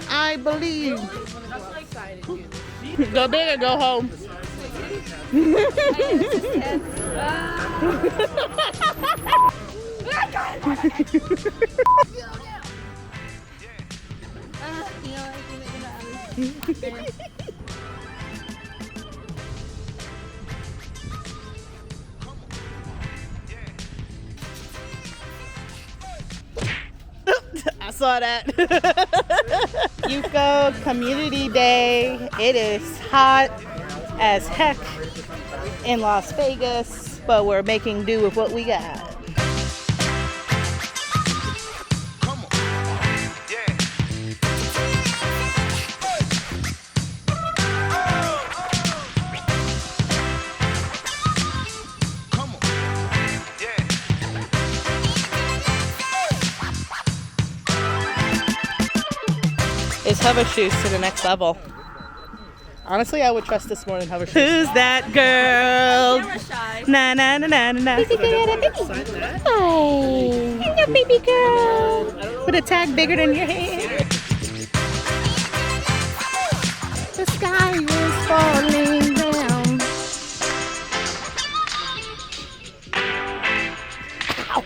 I believe. Go big or go home. I saw that. EUCO Community Day. It is hot as heck in Las Vegas, but we're making do with what we got. Is hover shoes to the next level. Honestly, I would trust this more than hover shoes. Who's that girl? Na na na na na. Baby girl, hi, your baby girl. With a tag bigger than your head. The sky is falling down. Ow.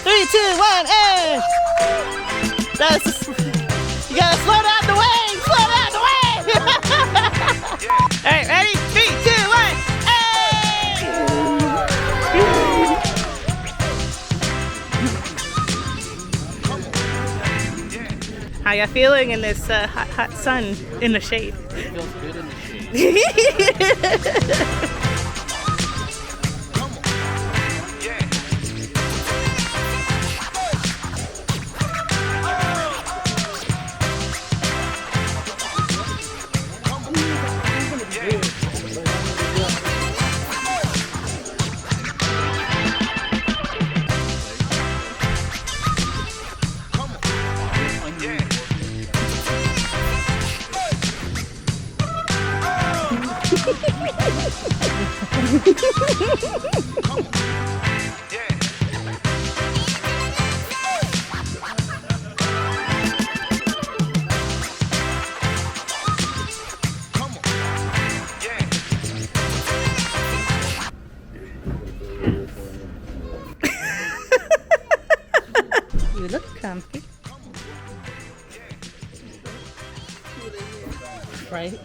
3, 2, 1, and that's. You gotta slow down the wave! Slow down the wave! Alright, ready? 3, 2, 1, hey! How ya feeling in this hot sun in the shade? It feels good in the shade. You look comfy. Right?